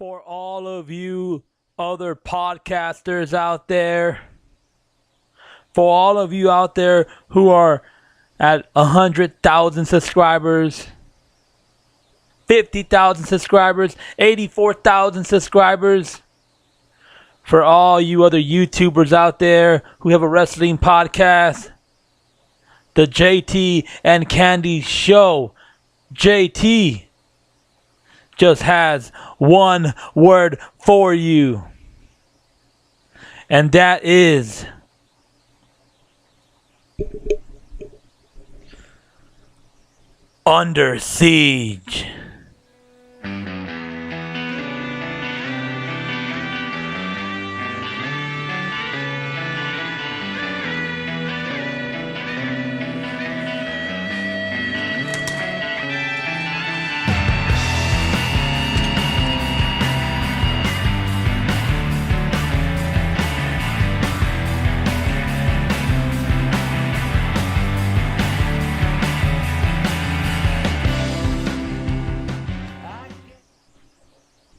for all of you other podcasters out there, for all of you out there who are at 100,000 subscribers, 50,000 subscribers, 84,000 subscribers, for all you other YouTubers out there who have a wrestling podcast, the JT and Candy Show. JT just has one word for you, and that is Under Siege.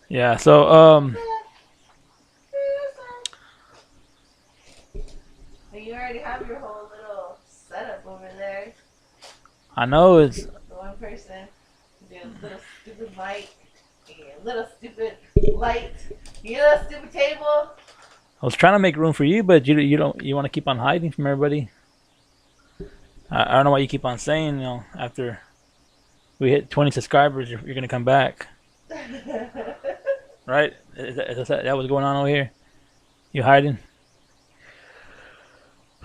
Yeah, so You already have your whole little setup over there. I know it's The one person, your little stupid mic, your little stupid light, your little stupid table. I was trying to make room for you, but you want to keep on hiding from everybody. I don't know why you keep on saying, after we hit 20 subscribers, you're gonna come back, right? Is that what's going on over here? You hiding?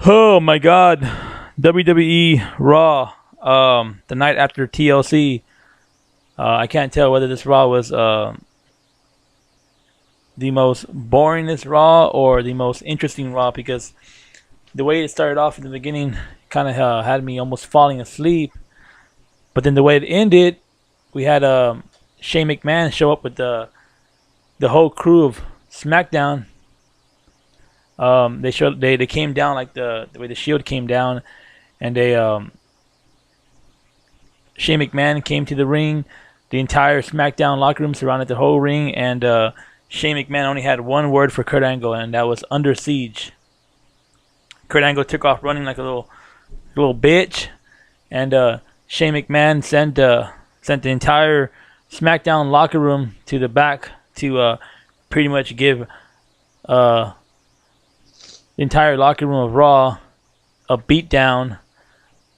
Oh my God, WWE Raw, the night after TLC. I can't tell whether this Raw was the most boringest Raw or the most interesting Raw, because the way it started off in the beginning kind of had me almost falling asleep. But then the way it ended, we had Shane McMahon show up with the whole crew of SmackDown. They came down like the way the Shield came down, and Shane McMahon came to the ring. The entire SmackDown locker room surrounded the whole ring, and Shane McMahon only had one word for Kurt Angle, and that was "Under Siege." Kurt Angle took off running like a little bitch, and Shane McMahon sent the entire SmackDown locker room to the back to pretty much give the entire locker room of Raw a beatdown,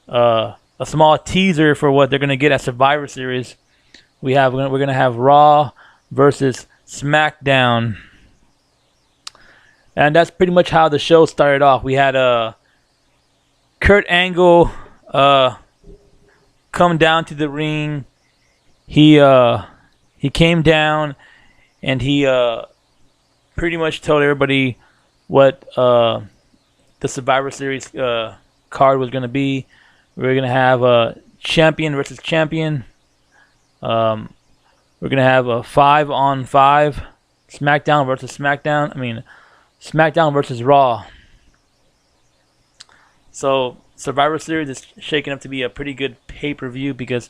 a small teaser for what they're gonna get at Survivor Series. We're gonna have Raw versus SmackDown, and that's pretty much how the show started off. We had Kurt Angle come down to the ring. He came down, and he pretty much told everybody what the Survivor Series card was going to be. We're going to have a champion versus champion. We're going to have a 5-on-5 SmackDown versus SmackDown. I mean, SmackDown versus Raw. So Survivor Series is shaking up to be a pretty good pay-per-view, because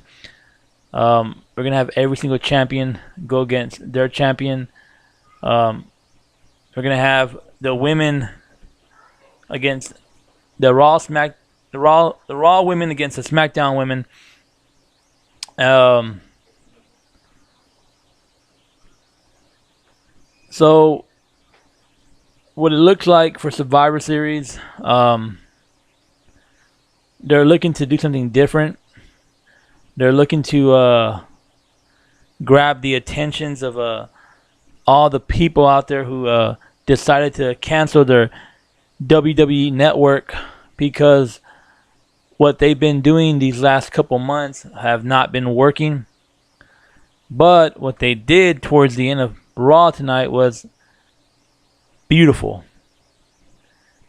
we're going to have every single champion go against their champion. We're going to have the women against the Raw women against the SmackDown women. So what it looks like for Survivor Series, they're looking to do something different. They're looking to grab the attentions of all the people out there who decided to cancel their WWE network, because what they've been doing these last couple months have not been working. But what they did towards the end of Raw tonight was beautiful.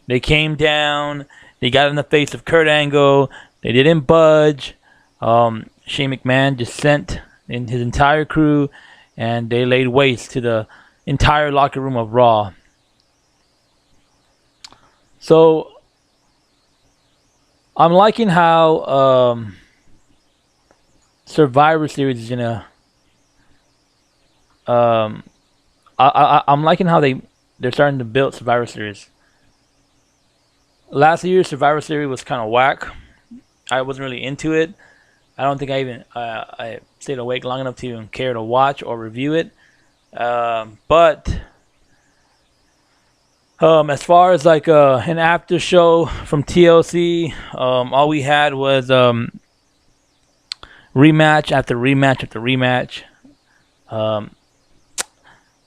They came down, they got in the face of Kurt Angle, they didn't budge. Shane McMahon just sent in his entire crew, and they laid waste to the entire locker room of Raw. So I'm liking how Survivor Series is gonna I'm liking how they're starting to build Survivor Series. Last year, Survivor Series was kind of whack. I wasn't really into it. I don't think I stayed awake long enough to even care to watch or review it. But as far as like an after show from TLC, all we had was rematch after rematch after rematch.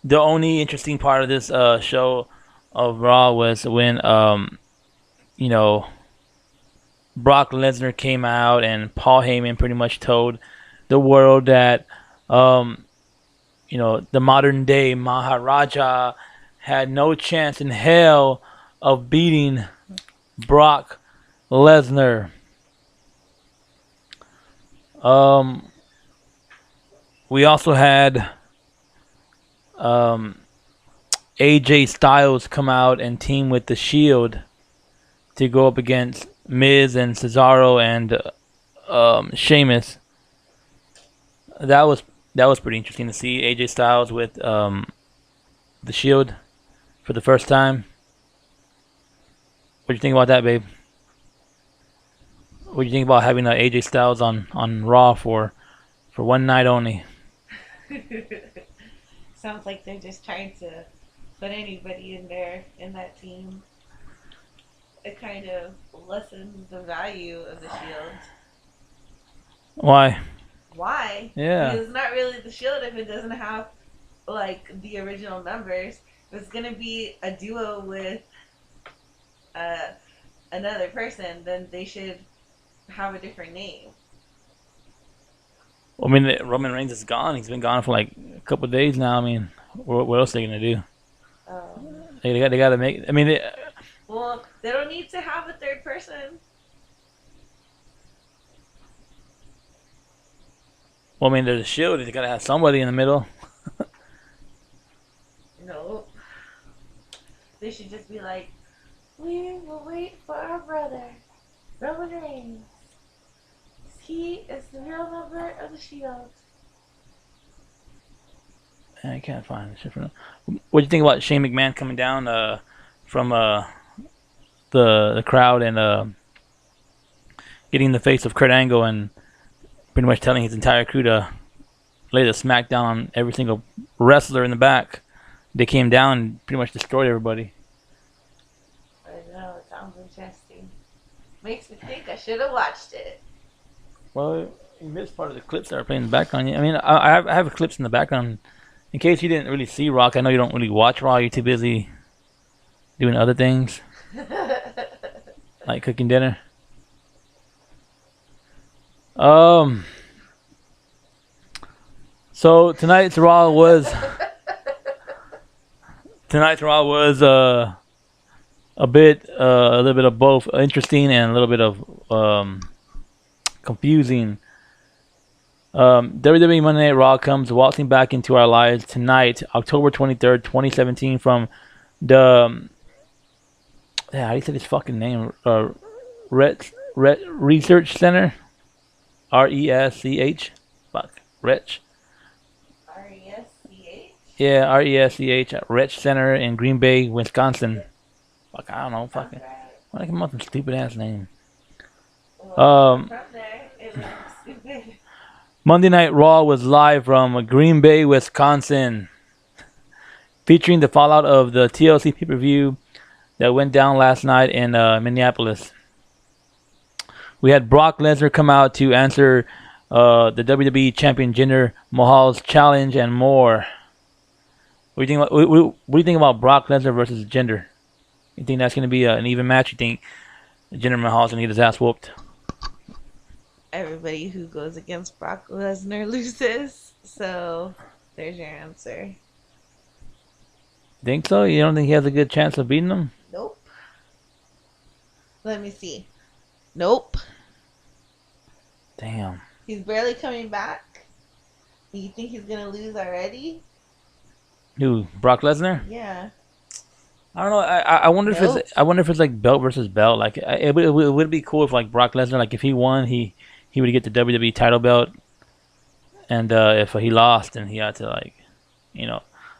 The only interesting part of this show of Raw was when you know, Brock Lesnar came out and Paul Heyman pretty much told the world that the modern day Maharaja had no chance in hell of beating Brock Lesnar. We also had AJ Styles come out and team with the Shield to go up against Miz and Cesaro and Sheamus. That was pretty interesting to see AJ Styles with the Shield for the first time. What do you think about that, babe? What do you think about having AJ Styles on Raw for one night only? Sounds like they're just trying to put anybody in there in that team. It kind of lessens the value of the Shield. Why? Why? Yeah. Because it's not really the Shield if it doesn't have like the original members. If it's gonna be a duo with another person, then they should have a different name. I mean, Roman Reigns is gone. He's been gone for like a couple of days now. I mean, what else are they gonna do? They gotta make. I mean, well, they don't need to have a third person. Well, I mean, there's a Shield. They gotta have somebody in the middle. No. They should just be like, we will wait for our brother, Roman Reigns. He is the real member of the Shield. I can't find the shit for now. What do you think about Shane McMahon coming down from the crowd and getting the face of Kurt Angle and pretty much telling his entire crew to lay the smack down on every single wrestler in the back? They came down and pretty much destroyed everybody. I know, it sounds interesting. Makes me think I should have watched it. Well, you missed part of the clips that are playing in the background. I mean, I have clips in the background. In case you didn't really see Rock, I know you don't really watch Raw. You're too busy doing other things, like cooking dinner. So tonight's Raw was a little bit of both interesting and a little bit of confusing. WWE Monday Night Raw comes waltzing back into our lives tonight, October 23rd, 2017, from the how do you say this fucking name? Research Center, RESCH. Fuck, Rech. RESCH. Yeah, RESCH at Rech Center in Green Bay, Wisconsin. Fuck, I don't know. Fucking, why did I come up with a stupid ass name? Well, from there, it looks stupid. Monday Night Raw was live from Green Bay, Wisconsin, featuring the fallout of the TLC pay-per-view that went down last night in Minneapolis. We had Brock Lesnar come out to answer the WWE Champion Jinder Mahal's challenge and more. What do you think about Brock Lesnar versus Jinder? You think that's going to be an even match? You think Jinder Mahal's going to get his ass whooped? Everybody who goes against Brock Lesnar loses. So, there's your answer. Think so? You don't think he has a good chance of beating him? Nope. Let me see. Nope. Damn. He's barely coming back. You think he's gonna lose already? Who? Brock Lesnar? Yeah. I don't know. I wonder if it's like belt versus belt. Like it would be cool if like Brock Lesnar, like if he won, he would get the WWE title belt, and if he lost, then he had to like,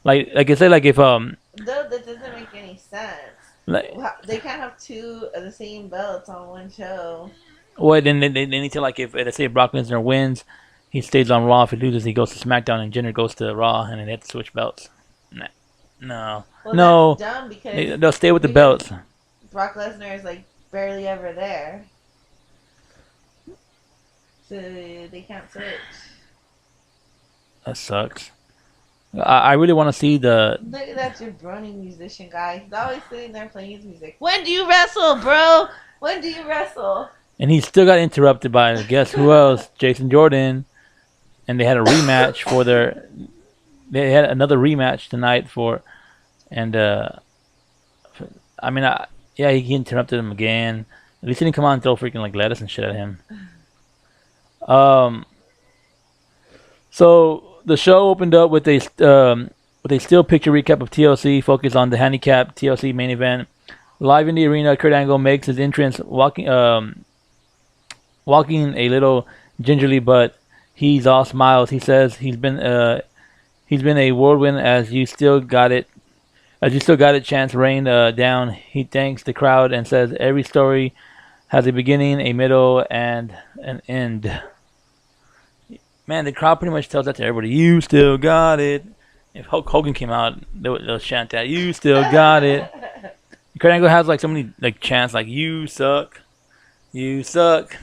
like I said, like if No, that doesn't make any sense. like They can't have two of the same belts on one show. what then they need to like if let's say Brock Lesnar wins, he stays on Raw. If he loses, he goes to SmackDown, and Jinder goes to Raw, and then they have to switch belts. Nah. No, Well, no, that's dumb because they'll stay with the because belts. Brock Lesnar is like barely ever there, so they can't switch. That sucks. I really want to see the. Look at that jabroni musician guy. He's always sitting there playing his music. When do you wrestle, bro? When do you wrestle? And he still got interrupted by guess who else? Jason Jordan, and they had a rematch for their. They had another rematch tonight for, and I mean, yeah, he interrupted him again. At least he didn't come on and throw freaking like lettuce and shit at him. Um, so the show opened up with a still picture recap of TLC, focused on the handicap TLC main event. Live in the arena, Kurt Angle makes his entrance, walking a little gingerly, but he's all smiles. He says he's been a whirlwind as you still got it. As you still got it, chance rain down. He thanks the crowd and says every story has a beginning, a middle, and an end. Man, the crowd pretty much tells that to everybody. You still got it. If Hulk Hogan came out, they'll chant that. You still got it. Kurt Angle has like so many like chants like "You suck, you suck."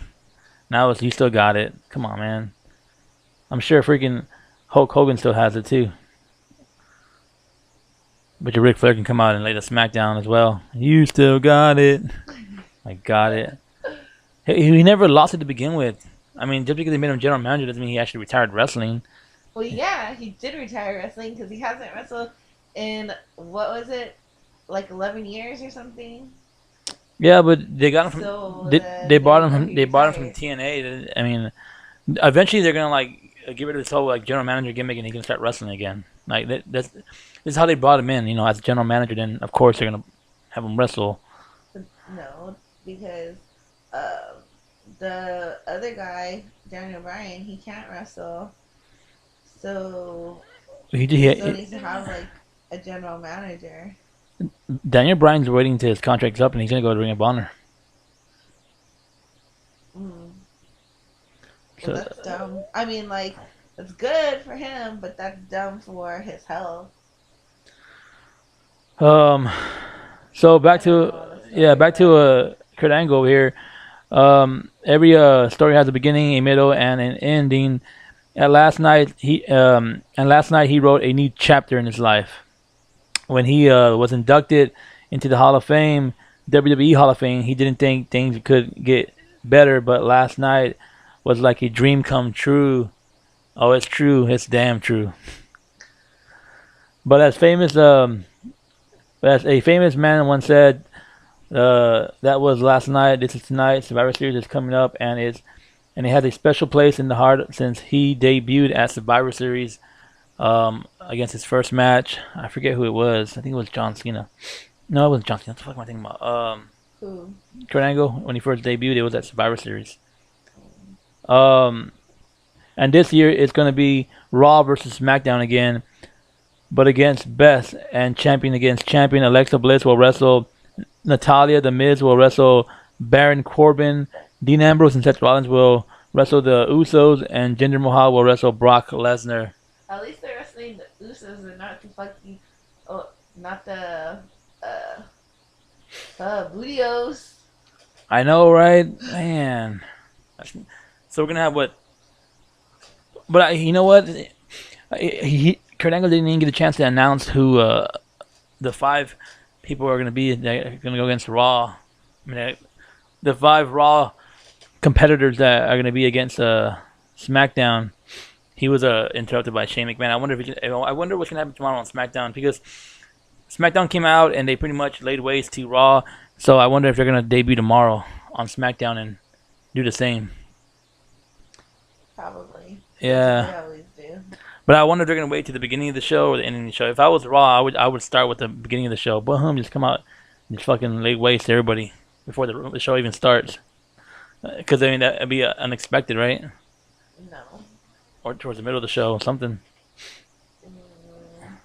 Now it's "You still got it." Come on, man. I'm sure freaking Hulk Hogan still has it too. But your Ric Flair can come out and lay the smackdown as well. You still got it. I got it. He never lost it to begin with. I mean, just because they made him general manager doesn't mean he actually retired wrestling. Well, yeah, he did retire wrestling because he hasn't wrestled in what was it, like 11 years or something. Yeah, but they got him from So they bought him he they bought him from retired. TNA. I mean, eventually they're gonna like get rid of this whole like general manager gimmick and he can start wrestling again. Like this is how they brought him in. You know, as general manager. Then of course they're gonna have him wrestle. No, because uh, the other guy, Daniel Bryan, he can't wrestle. So he still needs to have like a general manager. Daniel Bryan's waiting till his contract's up and he's gonna go to Ring of Honor. Mm. Well, So that's dumb. I mean, like, it's good for him, but that's dumb for his health. um, so I back don't to know the yeah, story, back to but Kurt Angle over here. Every story has a beginning, a middle, and an ending. Last night he wrote a new chapter in his life when he was inducted into the Hall of Fame, WWE Hall of Fame. He didn't think things could get better, but last night was like a dream come true. Oh, it's true. It's damn true. But as a famous man once said, that was last night. This is tonight. Survivor Series is coming up, and it has a special place in the heart since he debuted at Survivor Series against his first match. I forget who it was. I think it was John Cena. No, it wasn't John Cena. What the fuck am I thinking about? who? Kurt Angle when he first debuted, it was at Survivor Series. Um, and this year it's going to be Raw versus SmackDown again, but against Beth and champion against champion. Alexa Bliss will wrestle Natalia. The Miz will wrestle Baron Corbin. Dean Ambrose and Seth Rollins will wrestle the Usos, and Jinder Mahal will wrestle Brock Lesnar. At least they're wrestling the Usos and not the fucking, oh, not the, uh, Bootios. I know, right? Man. So we're gonna have what? But you know what? Kurt Angle didn't even get a chance to announce who the five people are gonna be that are gonna go against Raw. I mean, the five Raw competitors that are gonna be against SmackDown. He was interrupted by Shane McMahon. I wonder what's gonna happen tomorrow on SmackDown because SmackDown came out and they pretty much laid waste to Raw. So I wonder if they're gonna debut tomorrow on SmackDown and do the same. Probably. That's what Yeah, they always do. but I wonder if they're gonna wait to the beginning of the show or the ending of the show. If I was Raw, I would start with the beginning of the show. Boom, just come out and just fucking lay waste to everybody before the show even starts. Because I mean that'd be unexpected, right? No. Or towards the middle of the show, or something. Mm,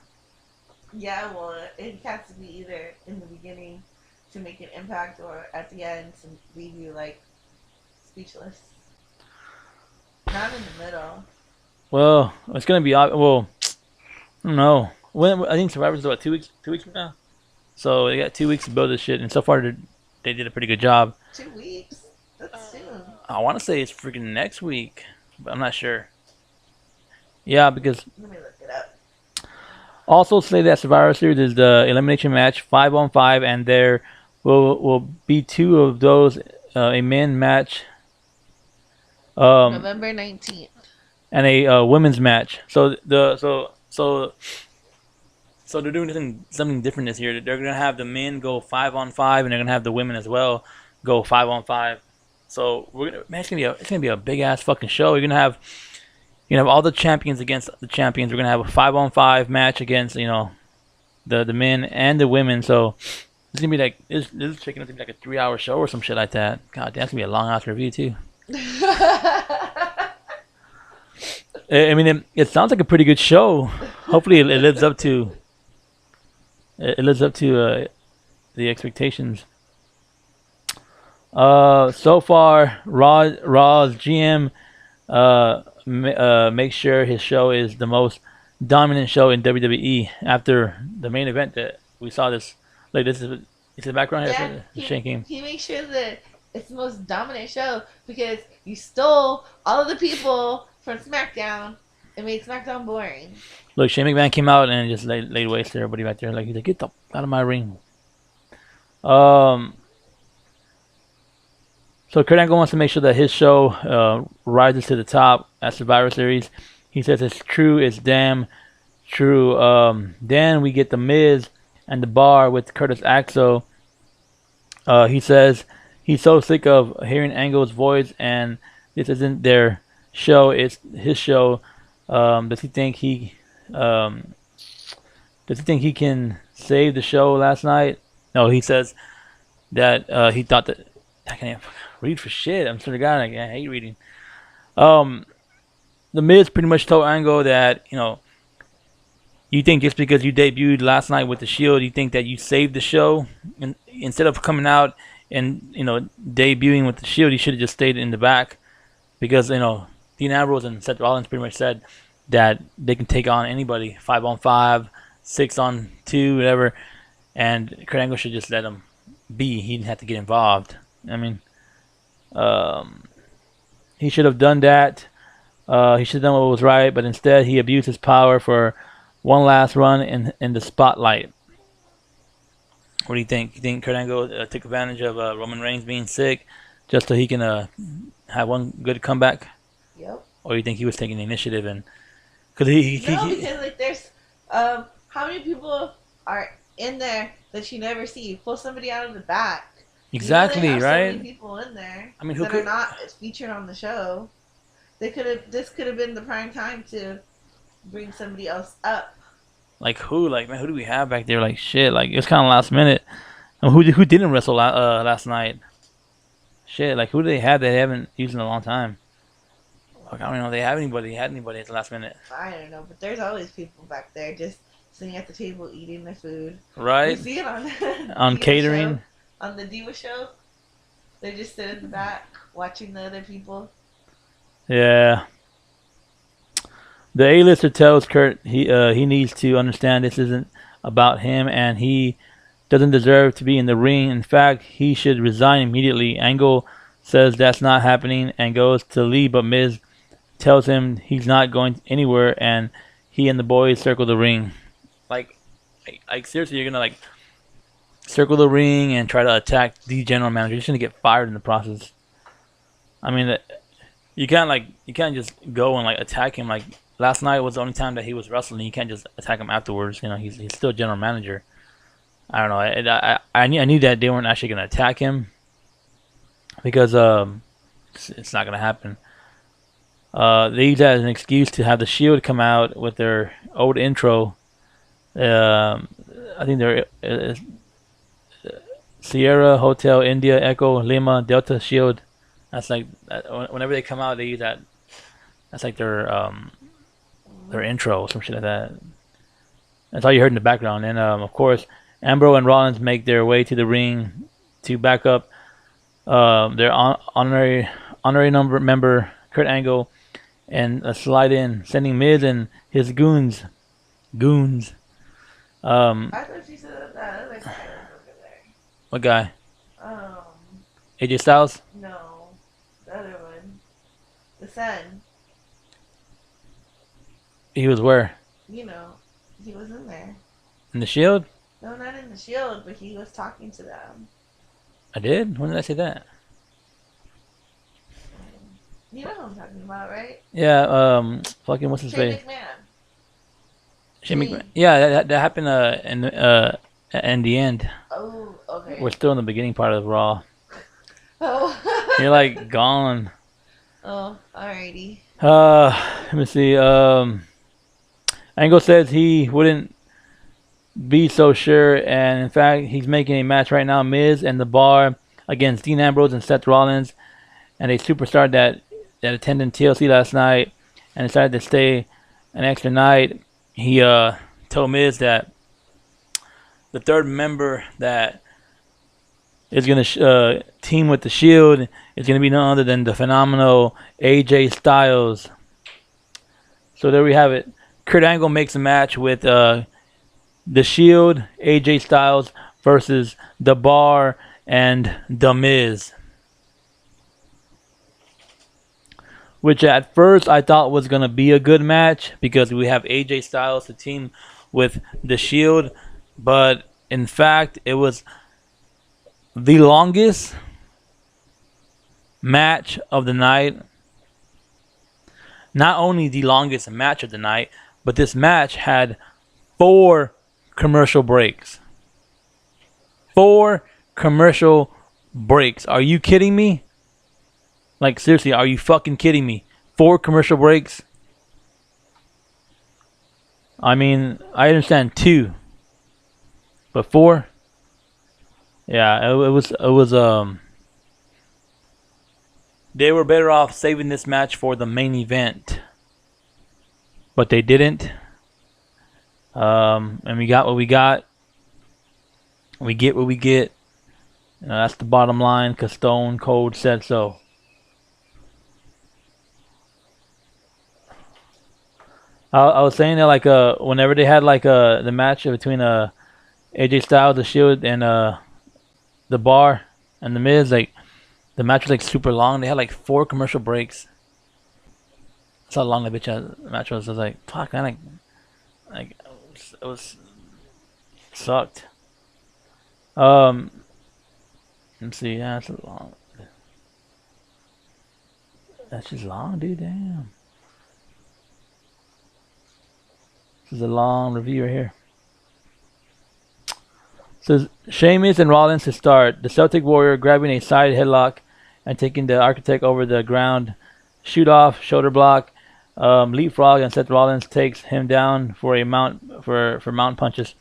Yeah, well, it has to be either in the beginning to make an impact or at the end to leave you like speechless. Not in the middle. Well, it's gonna be well. I don't know. When I think Survivor's what 2 weeks? 2 weeks from now. So they got 2 weeks to build this shit, and so far they did a pretty good job. 2 weeks? That's soon. I want to say it's freaking next week, but I'm not sure. Yeah, because Let me look it up. also say that Survivor Series is the elimination match 5-on-5, and there will be two of those, a men match, um, November 19th. and a women's match. So they're doing something different this year. They're gonna have the men go 5-on-5, and they're gonna have the women as well go 5-on-5. So man, it's gonna be a big ass fucking show. You're gonna have all the champions against the champions. We're gonna have a 5-on-5 match against the men and the women. So it's gonna be like this is shaking up to be like a 3-hour show or some shit like that. God, that's gonna be a long ass review too. I mean, it sounds like a pretty good show. Hopefully, it lives up to the expectations. So far, Raw's GM makes sure his show is the most dominant show in WWE after the main event that we saw. This like this is it's the background here. Yeah, Shaking. he makes sure that it's the most dominant show because you stole all of the people from SmackDown and made SmackDown boring. Look, Shane McMahon came out and just laid waste to everybody back there. Like he's like, get the out of my ring. So Kurt Angle wants to make sure that his show rises to the top at Survivor Series. He says it's true, it's damn true. Then we get the Miz and the Bar with Curtis Axel. He says he's so sick of hearing Angle's voice, and this isn't their show; it's his show. Does he think he can save the show last night? No, he says that he thought that I can't read for shit. I'm sort of guy. I hate reading. The Miz pretty much told Angle that you think just because you debuted last night with the Shield, you think that you saved the show, and instead of coming out and debuting with the Shield, you should have just stayed in the back because Dean Ambrose and Seth Rollins pretty much said that they can take on anybody 5-on-5, 6-on-2, whatever, and Kurt Angle should just let him be. He didn't have to get involved. I mean, he should have done that. He should have done what was right, but instead he abused his power for one last run in the spotlight. What do you think? You think Kurt Angle took advantage of Roman Reigns being sick just so he can have one good comeback? Yep. Or you think he was taking the initiative and because because like there's how many people are in there that you never see? Pull somebody out of the back. Exactly, right? So many people in there. I mean, who are not featured on the show. This could have been the prime time to bring somebody else up. Like who? Like man, who do we have back there? Like shit. Like it was kind of last minute. And who didn't wrestle last night? Shit. Like who do they have that they haven't used in a long time? Like, I don't know if they have anybody. Had anybody at the last minute? I don't know, but there's always people back there just sitting at the table eating their food. Right. You see it on on catering. Show, on the Diva show. They just sit in the back watching the other people. Yeah. The A-lister tells Kurt he needs to understand this isn't about him and he doesn't deserve to be in the ring. In fact, he should resign immediately. Angle says that's not happening and goes to leave, but Miz tells him he's not going anywhere and he and the boys circle the ring. Like seriously, you're gonna circle the ring and try to attack the general manager. You're just gonna get fired in the process. I mean, you can't just go and attack him. Like last night was the only time that he was wrestling. You can't just attack him afterwards. He's still general manager. I don't know. I knew that they weren't actually gonna attack him because it's not gonna happen. They use that as an excuse to have the Shield come out with their old intro. I think they're Sierra Hotel India Echo Lima Delta Shield. That's whenever they come out, they use that. That's like their intro or some shit like that. That's all you heard in the background. And of course, Ambrose and Rollins make their way to the ring to back up their honorary member Kurt Angle and slide in, sending Miz and his goons. I thought you said that other guy was over there. What guy? Um, AJ Styles? no, the other one, the son. He was where? You know, he was in there. In the Shield? No, not in the Shield, but he was talking to them. I did? When did I say that? You know who I'm talking about, right? Yeah, fucking what's his Shane face? McMahon. Shane McMahon. Yeah, that happened in the end. Oh, okay. We're still in the beginning part of Raw. Oh. You're like gone. Oh, alrighty. Let me see. Angle says he wouldn't be so sure, and in fact, he's making a match right now: Miz and The Bar against Dean Ambrose and Seth Rollins, and a superstar that attended TLC last night and decided to stay an extra night. He told Miz that the third member that is going to team with the Shield is going to be none other than the phenomenal AJ Styles. So there we have it. Kurt Angle makes a match with the Shield, AJ Styles versus The Bar and The Miz. Which at first I thought was going to be a good match because we have AJ Styles to team with the Shield. But in fact, it was the longest match of the night. Not only the longest match of the night, but this match had 4 commercial breaks. 4 commercial breaks. Are you kidding me? Like, seriously, are you fucking kidding me? 4 commercial breaks? I mean, I understand 2. But 4? Yeah, it was they were better off saving this match for the main event. But they didn't. And we got what we got. We get what we get. That's the bottom line, because Stone Cold said so. I was saying that, like, whenever they had, like, the match between AJ Styles, the Shield, and The Bar and The Miz, like, the match was, like, super long. They had, like, 4 commercial breaks. That's how long the match was. I was like, fuck, man, like it was sucked. Let's see, yeah, that's a long. That's just long, dude. Damn. This is a long review right here. It says Sheamus and Rollins to start. The Celtic Warrior grabbing a side headlock and taking the Architect over the ground. Shoot off, shoulder block, leapfrog, and Seth Rollins takes him down for a mount for mount punches.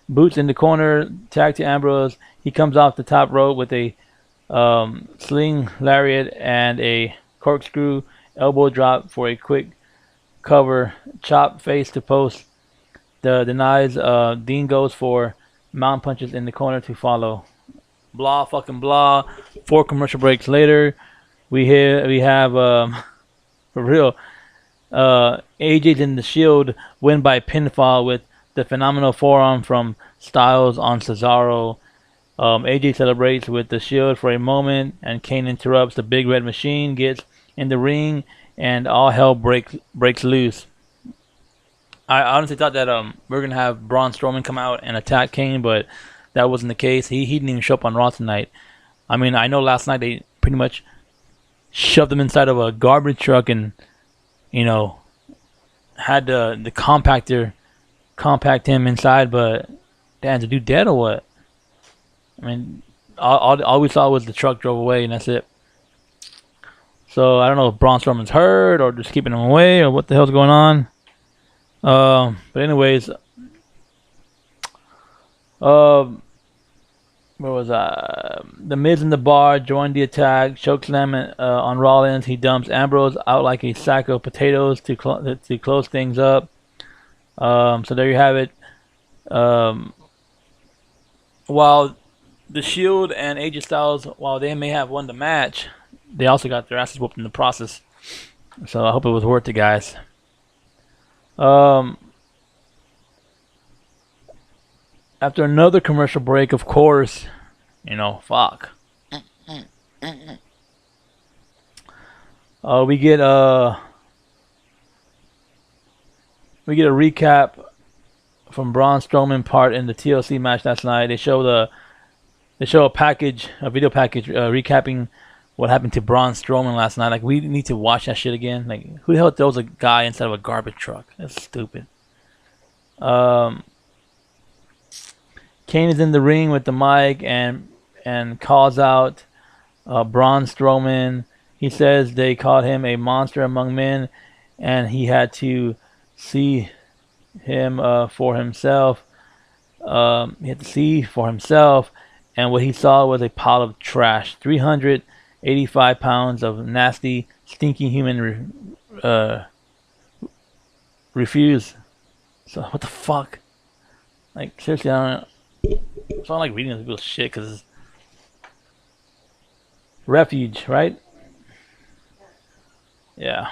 Boots in the corner, tag to Ambrose. He comes off the top rope with a sling lariat and a corkscrew elbow drop for a quick cover. Chop face to post. Denies. Dean goes for mount punches in the corner to follow. Blah fucking blah. 4 commercial breaks later, we have for real. AJ and the Shield win by pinfall with the phenomenal forearm from Styles on Cesaro. AJ celebrates with the Shield for a moment, and Kane interrupts. The Big Red Machine gets in the ring, and all hell breaks loose. I honestly thought that we were gonna have Braun Strowman come out and attack Kane, but that wasn't the case. He didn't even show up on Raw tonight. I mean, I know last night they pretty much shoved him inside of a garbage truck and, you know, had the compactor compact him inside, but damn, the dude dead or what? I mean, all we saw was the truck drove away, and that's it. So I don't know if Braun Strowman's hurt or just keeping him away or what the hell's going on. But anyways, where was I? The Miz and The Bar joined the attack. Chokeslam on Rollins. He dumps Ambrose out like a sack of potatoes to close things up. So there you have it. Um, while the Shield and AJ Styles, while they may have won the match, they also got their asses whooped in the process. So I hope it was worth it, guys. Um, After another commercial break, of course, fuck. We get a recap from Braun Strowman part in the TLC match last night. They show a video package recapping what happened to Braun Strowman last night. Like, we need to watch that shit again. Like, who the hell throws a guy inside of a garbage truck? That's stupid. Kane is in the ring with the mic and calls out Braun Strowman. He says they called him a monster among men, and he had to see him for himself. He had to see for himself, and what he saw was a pile of trash. 385 pounds of nasty, stinking human refuse. So what the fuck? Like, seriously, I don't. It's not like reading this people's shit because refuge, right? Yeah,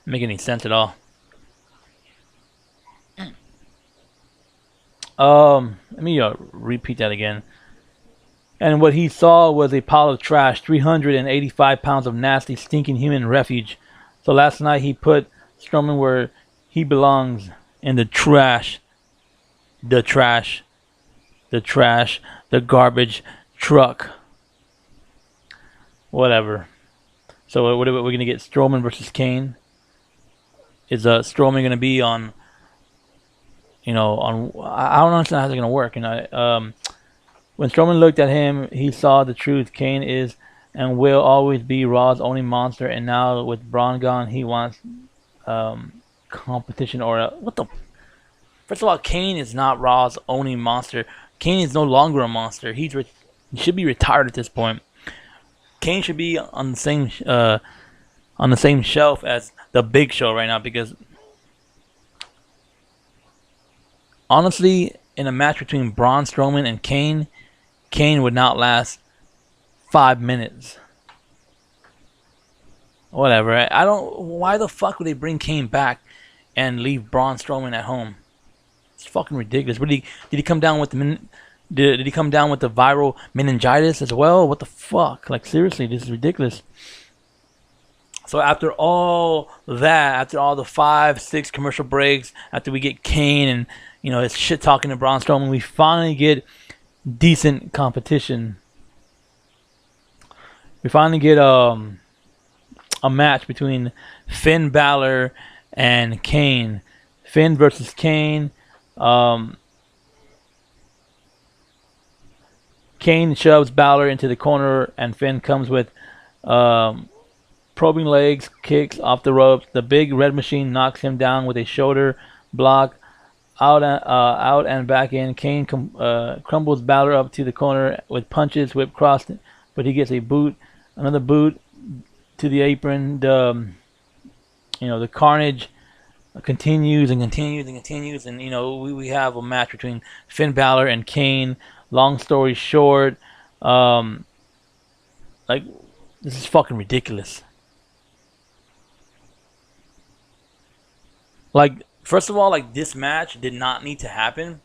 make any sense at all. Let me repeat that again. And what he saw was a pile of trash, 385 pounds of nasty, stinking human refuge. So last night he put Strowman where he belongs, in the trash. The trash. The trash. The garbage truck. Whatever. So what are we going to get? Strowman versus Kane? Is Strowman going to be on... I don't understand how it's going to work. When Strowman looked at him, he saw the truth. Kane is and will always be Raw's only monster, and now with Braun gone, he wants competition or what the... First of all, Kane is not Raw's only monster. Kane is no longer a monster. He should be retired at this point. Kane should be on the same shelf as the Big Show right now, because honestly, in a match between Braun Strowman and Kane, Kane would not last 5 minutes. Whatever. I don't. Why the fuck would they bring Kane back and leave Braun Strowman at home? It's fucking ridiculous. Did he come down with did he come down with the viral meningitis as well? What the fuck? Like, seriously, this is ridiculous. So after all that, after all the 5-6 commercial breaks, after we get Kane and his shit talking to Braun Strowman, we finally get decent competition. We finally get a match between Finn Balor and Kane. Finn versus Kane. Kane shoves Balor into the corner, and Finn comes with probing legs, kicks off the ropes. The big red machine knocks him down with a shoulder block. Out and back in. Kane crumbles Balor up to the corner with punches, whip cross, but he gets a boot, another boot to the apron. The carnage continues and continues and continues, and we have a match between Finn Balor and Kane. Long story short, like, this is fucking ridiculous. Like, first of all, like, this match did not need to happen.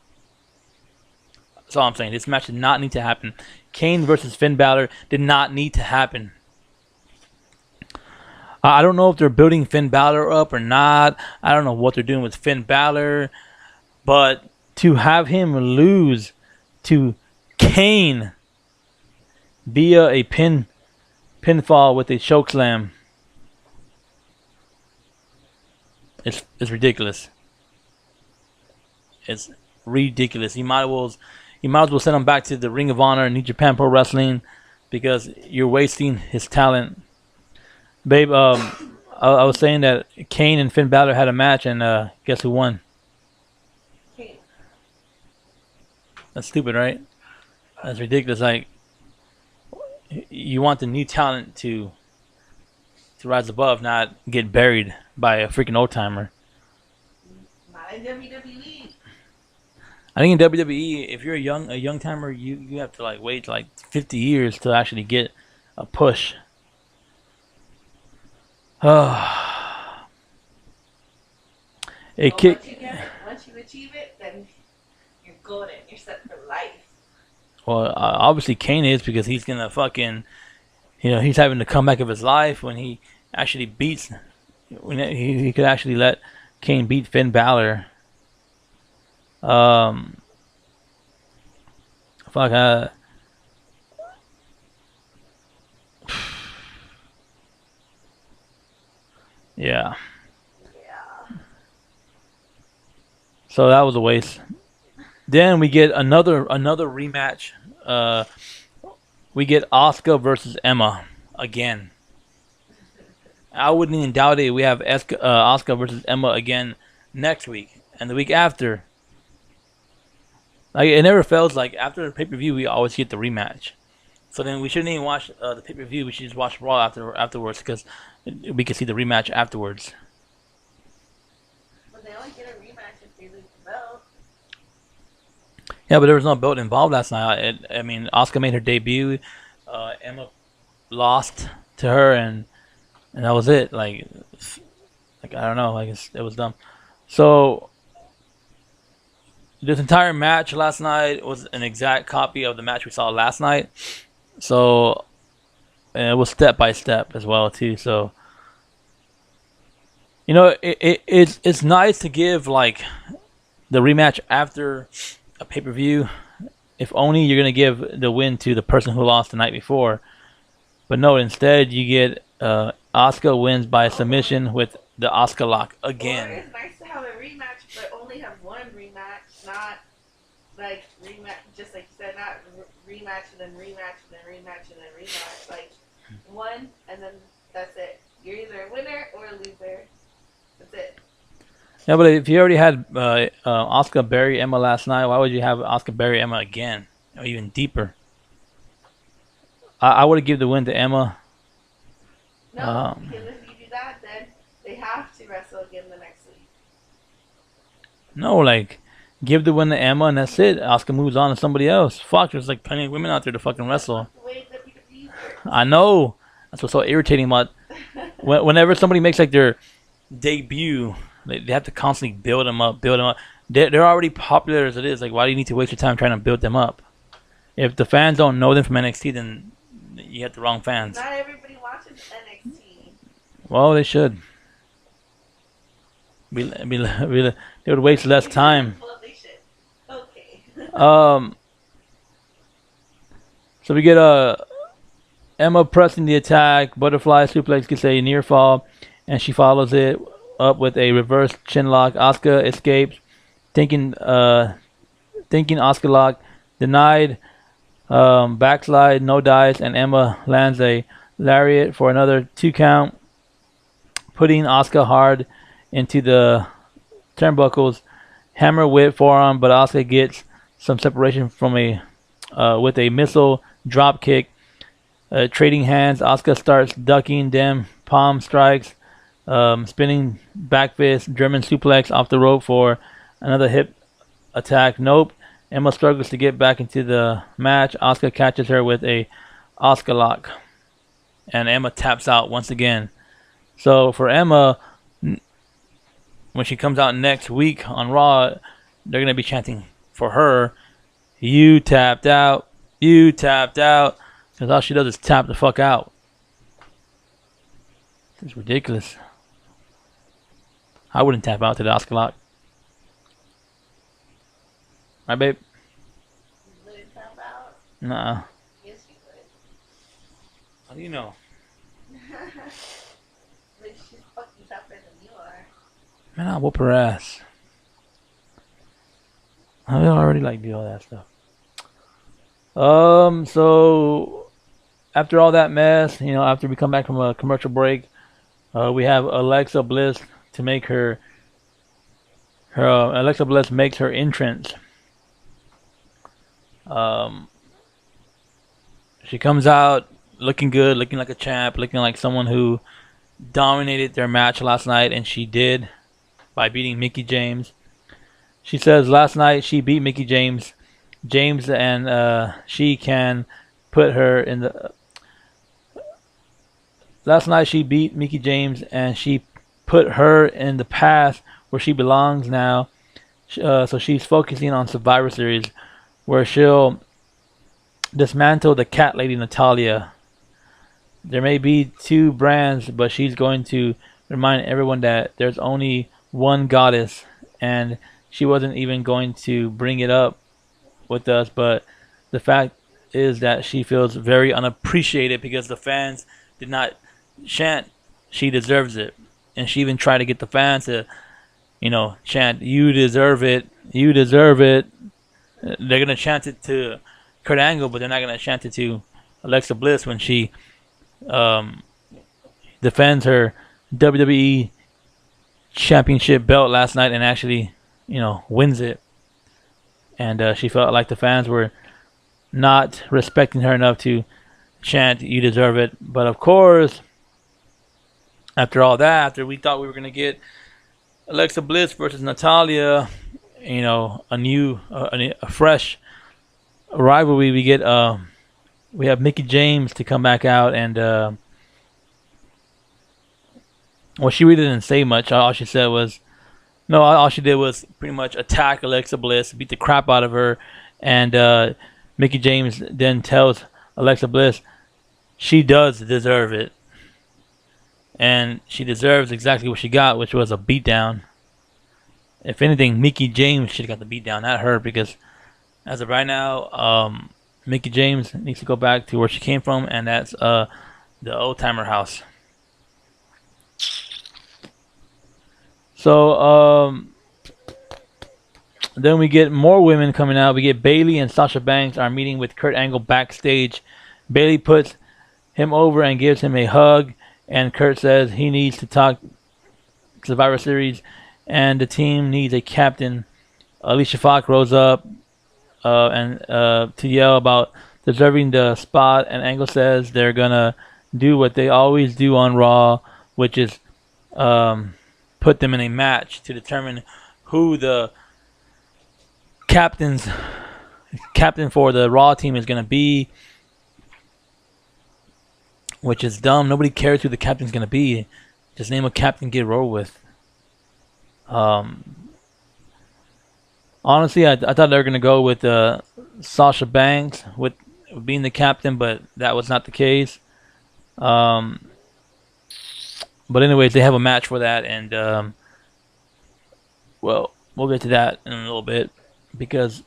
That's all I'm saying. This match did not need to happen. Kane versus Finn Balor did not need to happen. I don't know if they're building Finn Balor up or not. I don't know what they're doing with Finn Balor. But to have him lose to Kane via a pinfall with a chokeslam, it's ridiculous. It's ridiculous. You might as well send him back to the Ring of Honor and New Japan Pro Wrestling, because you're wasting his talent. Babe, I was saying that Kane and Finn Balor had a match, and guess who won? Kane. That's stupid, right? That's ridiculous. Like, you want the new talent to rise above, not get buried by a freaking old timer. Not in WWE. I think in WWE, if you're a young timer, you have to like wait like 50 years to actually get a push. It But kick. once you achieve it, then you're golden. You're set for life. Well, obviously Kane is, because he's gonna fucking, he's having the comeback of his life when he actually beats, when he could actually let Kane beat Finn Balor. Um, fuck. Yeah. Yeah. So that was a waste. Then we get another rematch. We get Asuka versus Emma again. I wouldn't even doubt it. We have Asuka versus Emma again next week and the week after. Like, it never fails. Like, after the pay per view, we always get the rematch. So then we shouldn't even watch the pay per view. We should just watch Raw afterwards, because we can see the rematch afterwards. But they only get a rematch if they lose the belt. Yeah, but there was no belt involved last night. I mean, Asuka made her debut. Emma lost to her, and that was it. Like I don't know. Like, it was dumb. So this entire match last night was an exact copy of the match we saw last night. So, and it was step by step as well too. So, it's nice to give like the rematch after a pay per view. If only you're gonna give the win to the person who lost the night before. But no, instead you get Asuka wins by submission with the Asuka lock again. Or it's nice to have a rematch, but only have one rematch, not like rematch, just like you said, not rematch and then rematch and then rematch and then rematch. Like one, and then that's it. You're either a winner or a loser. That's it. Yeah, but if you already had Asuka bury Emma last night, why would you have Asuka bury Emma again, or even deeper? I would have given the win to Emma. No, because if you do that, then they have to wrestle again the next week. No, like, give the win to Emma and that's it. Asuka moves on to somebody else. Fuck, there's like plenty of women out there to fucking wrestle. The way WWE works. I know. That's what's so irritating about whenever somebody makes like their debut, they have to constantly build them up, build them up. They're already popular as it is. Like, why do you need to waste your time trying to build them up? If the fans don't know them from NXT, then you have the wrong fans. Not everybody watches NXT. Well, they should. They would waste less time. Well, they should. Okay. So we get Emma pressing the attack, butterfly suplex gets a near fall, and she follows it up with a reverse chin lock. Asuka escapes, thinking Asuka lock, denied, backslide, no dice, and Emma lands a lariat for another 2 count, putting Asuka hard into the turnbuckles. Hammer whip forearm, but Asuka gets some separation from with a missile drop kick. Trading hands, Asuka starts ducking them, palm strikes, spinning back fist, German suplex off the rope for another hip attack. Nope. Emma struggles to get back into the match. Asuka catches her with a Asuka lock, and Emma taps out once again. So for Emma, when she comes out next week on Raw, they're gonna be chanting for her, "You tapped out, you tapped out," because all she does is tap the fuck out. It's ridiculous. I wouldn't tap out to the Asuka lock. Right, babe? You wouldn't tap out? Nah. Yes, you would. How do you know? But she's fucking tougher than you are. Man, I'll whoop her ass. I already like do all that stuff. So after all that mess, after we come back from a commercial break, we have Alexa Bliss to make her Alexa Bliss makes her entrance. She comes out looking good, looking like a champ, looking like someone who dominated their match last night, and she did by beating Mickey James. She says last night she beat Mickey James. And she can put her in the. Last night she beat Mickey James and she put her in the path where she belongs now. So she's focusing on Survivor Series, where she'll dismantle the cat lady Natalia. There may be two brands, but she's going to remind everyone that there's only one goddess, and she wasn't even going to bring it up with us, but the fact is that she feels very unappreciated because the fans did not chant she deserves it. And she even tried to get the fans to, chant, you deserve it, you deserve it. They're going to chant it to Kurt Angle, but they're not going to chant it to Alexa Bliss when she defends her WWE championship belt last night and actually, wins it. And she felt like the fans were not respecting her enough to chant, you deserve it. But of course, after all that, after we thought we were going to get Alexa Bliss versus Natalia, a fresh rivalry, we have Mickey James to come back out. And, well, she really didn't say much. All she said was, no, all she did was pretty much attack Alexa Bliss, beat the crap out of her, and Mickey James then tells Alexa Bliss she does deserve it. And she deserves exactly what she got, which was a beatdown. If anything, Mickey James should have got the beatdown, not her, because as of right now, Mickey James needs to go back to where she came from, and that's the old timer house. So then we get more women coming out. We get Bayley and Sasha Banks are meeting with Kurt Angle backstage. Bayley puts him over and gives him a hug, and Kurt says he needs to talk Survivor Series, and the team needs a captain. Alicia Fox rose up and to yell about deserving the spot, and Angle says they're gonna do what they always do on Raw, which is put them in a match to determine who the captain for the Raw team is going to be, which is dumb. Nobody cares who the captain's going to be. Just name a captain, get rolled with. Honestly, I thought they were going to go with Sasha Banks with being the captain, but that was not the case. But anyways, they have a match for that, and well, we'll get to that in a little bit, because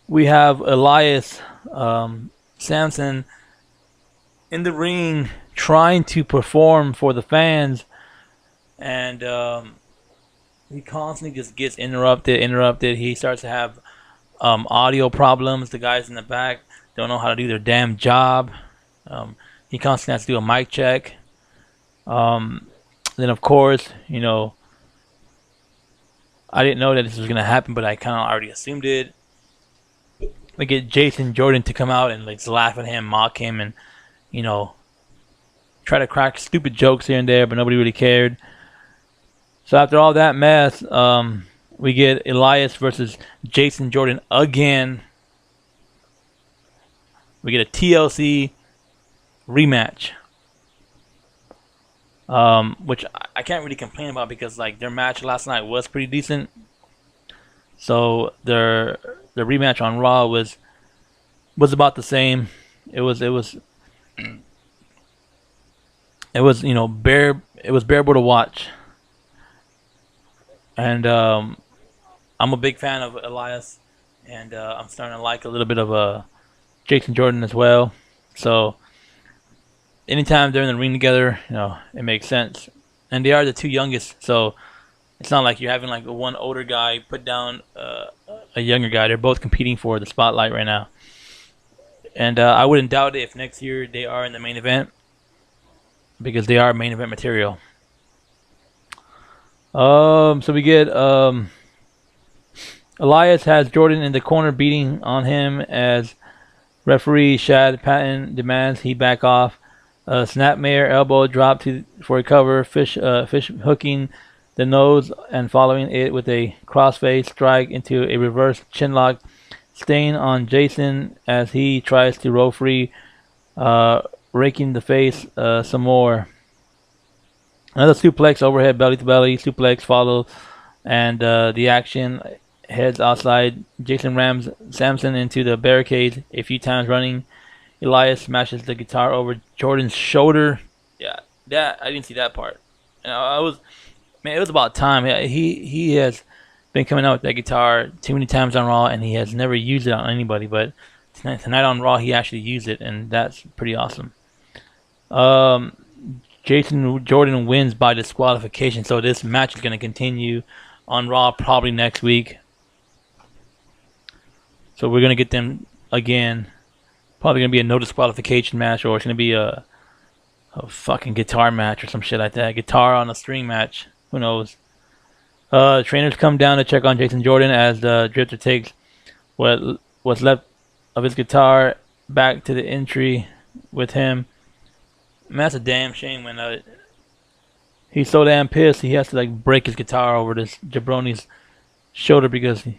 we have Elias Samson in the ring trying to perform for the fans, and he constantly just gets interrupted. He starts to have audio problems. The guys in the back don't know how to do their damn job. He constantly has to do a mic check. Then, of course, I didn't know that this was going to happen, but I kind of already assumed it. We get Jason Jordan to come out and laugh at him, mock him, and, try to crack stupid jokes here and there, but nobody really cared. So after all that mess, we get Elias versus Jason Jordan again. We get a TLC rematch, which I can't really complain about, because their match last night was pretty decent. So the rematch on Raw was about the same. It was bearable to watch, and I'm a big fan of Elias, and I'm starting to like a little bit of Jason Jordan as well. So anytime they're in the ring together, it makes sense. And they are the two youngest, so it's not like you're having one older guy put down a younger guy. They're both competing for the spotlight right now. And I wouldn't doubt it if next year they are in the main event, because they are main event material. So we get Elias has Jordan in the corner beating on him as referee Shad Patton demands he back off. Snapmare elbow drop for a cover. Fish hooking the nose and following it with a crossface strike into a reverse chinlock, staying on Jason as he tries to roll free, uh, raking the face some more. Another suplex, overhead belly to belly suplex follows, and the action heads outside. Jason rams Samson into the barricade a few times running. Elias smashes the guitar over Jordan's shoulder. Yeah, that I didn't see that part. And I was, man, it was about time. He has been coming out with that guitar too many times on Raw, and he has never used it on anybody. But tonight on Raw, he actually used it, and that's pretty awesome. Um, Jason Jordan wins by disqualification, so this match is going to continue on Raw probably next week. So we're going to get them again. Probably going to be a no disqualification match, or it's going to be a fucking guitar match or some shit like that. Guitar on a string match. Who knows? Trainers come down to check on Jason Jordan as the Drifter takes what's left of his guitar back to the entry with him. Man, that's a damn shame when he's so damn pissed he has to like break his guitar over this jabroni's shoulder because he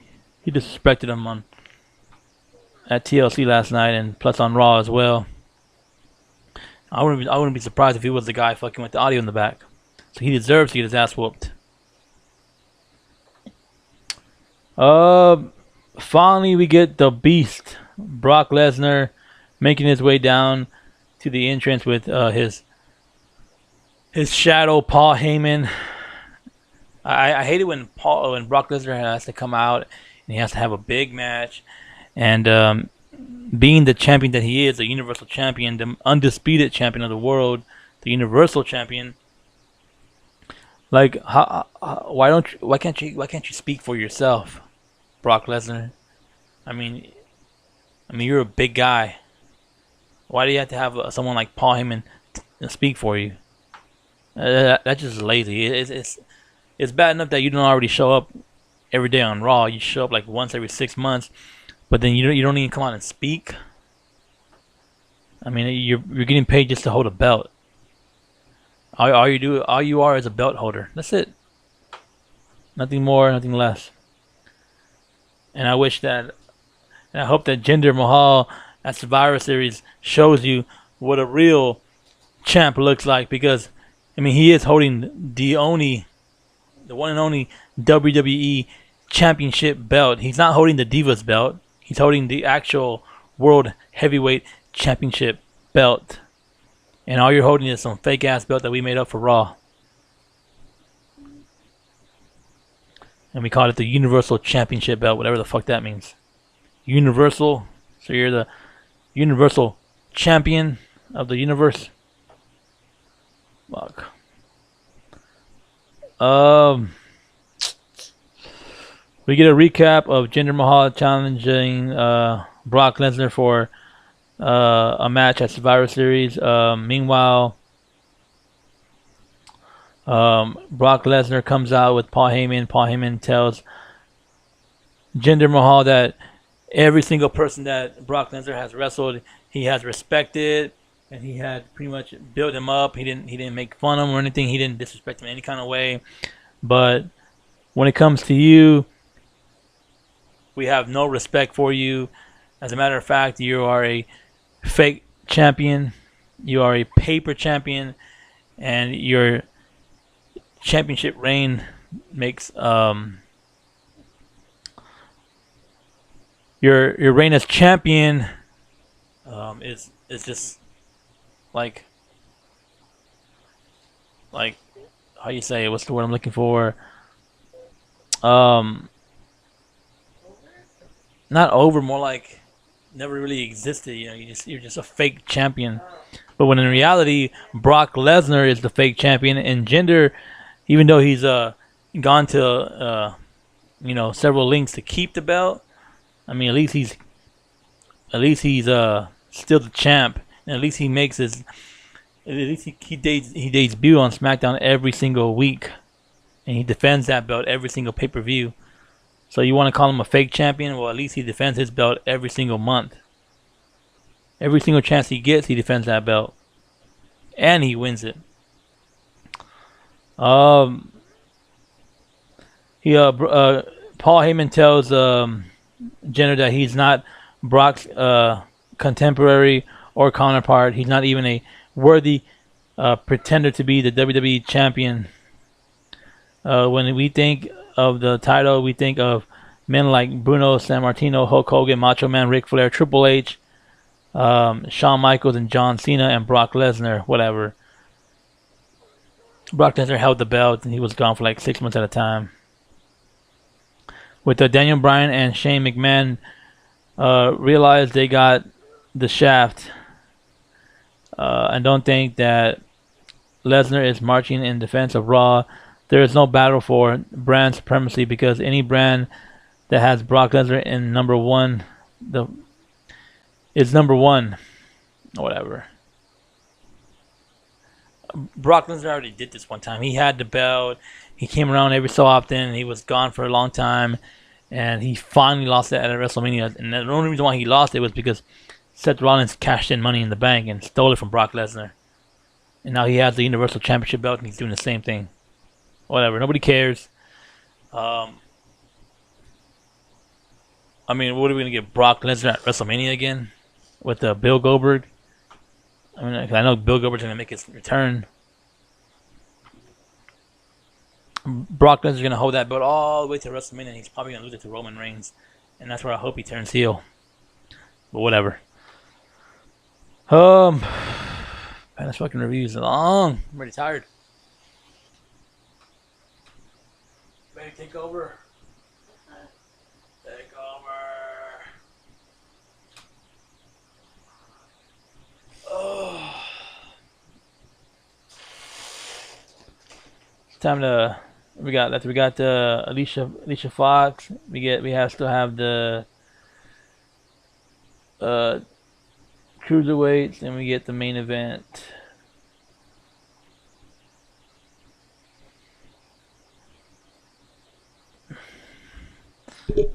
disrespected him on at TLC last night and plus on Raw as well. I wouldn't be surprised if he was the guy fucking with the audio in the back. So he deserves to get his ass whooped. Finally we get the Beast, Brock Lesnar, making his way down to the entrance with his shadow Paul Heyman. I hate it when Brock Lesnar has to come out and he has to have a big match, and being the champion that he is, the Universal Champion, the undisputed champion of the world, the Universal Champion. Like, why can't you speak for yourself, Brock Lesnar? I mean, you're a big guy. Why do you have to have someone like Paul Heyman speak for you? That's just lazy. It's bad enough that you don't already show up every day on Raw. You show up like once every 6 months, but then you don't even come out and speak. I mean, you're getting paid just to hold a belt. All you are is a belt holder. That's it. Nothing more, nothing less. And I hope that Jinder Mahal at Survivor Series shows you what a real champ looks like, because I mean he is holding the one and only WWE Championship belt. He's not holding the Divas belt. He's holding the actual World Heavyweight Championship belt. And all you're holding is some fake ass belt that we made up for Raw. And we call it the Universal Championship belt, whatever the fuck that means. Universal. So you're the Universal Champion of the universe. Fuck. We get a recap of Jinder Mahal challenging Brock Lesnar for a match at Survivor Series. Meanwhile, Brock Lesnar comes out with Paul Heyman. Paul Heyman tells Jinder Mahal that every single person that Brock Lesnar has wrestled, he has respected, and he had pretty much built him up. He didn't make fun of him or anything. He didn't disrespect him in any kind of way. But when it comes to you, we have no respect for you. As a matter of fact, you are a fake champion. You are a paper champion, and your championship reign makes your reign as champion is just like how you say it? What's the word I'm looking for? Not over, more like never really existed. You know, you're just a fake champion. But when in reality, Brock Lesnar is the fake champion, and Jinder, even though he's gone to several links to keep the belt, I mean at least he's still the champ, and at least he makes his he debuts on SmackDown every single week, and he defends that belt every single pay-per-view. So you want to call him a fake champion? Well, at least he defends his belt every single month. Every single chance he gets, he defends that belt, and he wins it. Paul Heyman tells Jenner that he's not Brock's contemporary or counterpart. He's not even a worthy pretender to be the WWE champion. When we think of the title, we think of men like Bruno Sammartino, Hulk Hogan, Macho Man, Ric Flair, Triple H, Shawn Michaels, and John Cena, and Brock Lesnar, whatever. Brock Lesnar held the belt, and he was gone for like 6 months at a time. With Daniel Bryan and Shane McMahon realized they got the shaft, and don't think that Lesnar is marching in defense of Raw. There is no battle for brand supremacy because any brand that has Brock Lesnar in number one, is number one, or whatever. Brock Lesnar already did this one time. He had the belt. He came around every so often. He was gone for a long time, and he finally lost it at WrestleMania. And the only reason why he lost it was because Seth Rollins cashed in Money in the Bank and stole it from Brock Lesnar. And now he has the Universal Championship belt, and he's doing the same thing. Whatever. Nobody cares. I mean, what are we going to get Brock Lesnar at WrestleMania again? With Bill Goldberg? I mean, I know Bill Goldberg's going to make his return. Brock Lesnar's going to hold that belt all the way to WrestleMania, and he's probably going to lose it to Roman Reigns. And that's where I hope he turns heel. But whatever. Man, this fucking review is long. I'm pretty tired. Ready to take over? Take over. Oh. It's time to. We got Alicia Fox. Still have the cruiserweights, and we get the main event.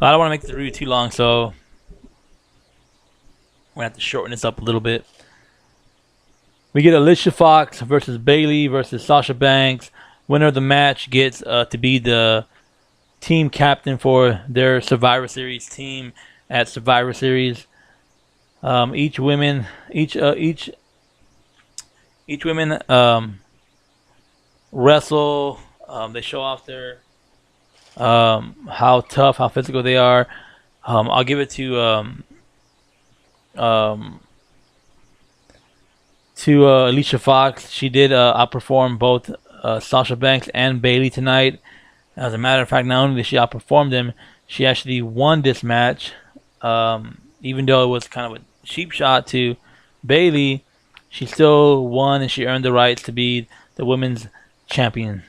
I don't want to make the review too long, so I'm gonna have to shorten this up a little bit. We get Alicia Fox versus Bayley versus Sasha Banks. Winner of the match gets to be the team captain for their Survivor Series team at Survivor Series. Each women wrestle. They show off their how tough, how physical they are. I'll give it to Alicia Fox. She did outperform both Sasha Banks and Bayley tonight. As a matter of fact, not only did she outperform them, she actually won this match. Even though it was kind of a cheap shot to Bayley, she still won and she earned the rights to be the women's champion.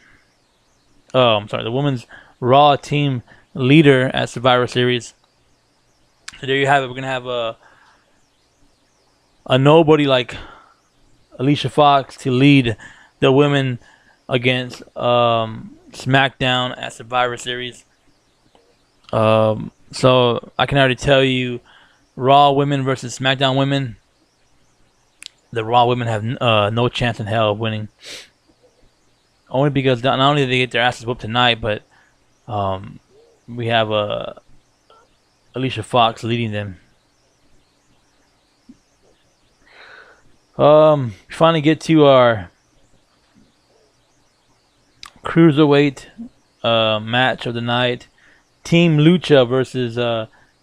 Oh, I'm sorry, the women's Raw team leader at Survivor Series. So there you have it. We're gonna have a nobody like Alicia Fox to lead the women against SmackDown at Survivor Series. So I can already tell you, Raw women versus SmackDown women. The Raw women have no chance in hell of winning. Only because not only did they get their asses whooped tonight, but we have Alicia Fox leading them. Finally get to our cruiserweight match of the night. Team Lucha versus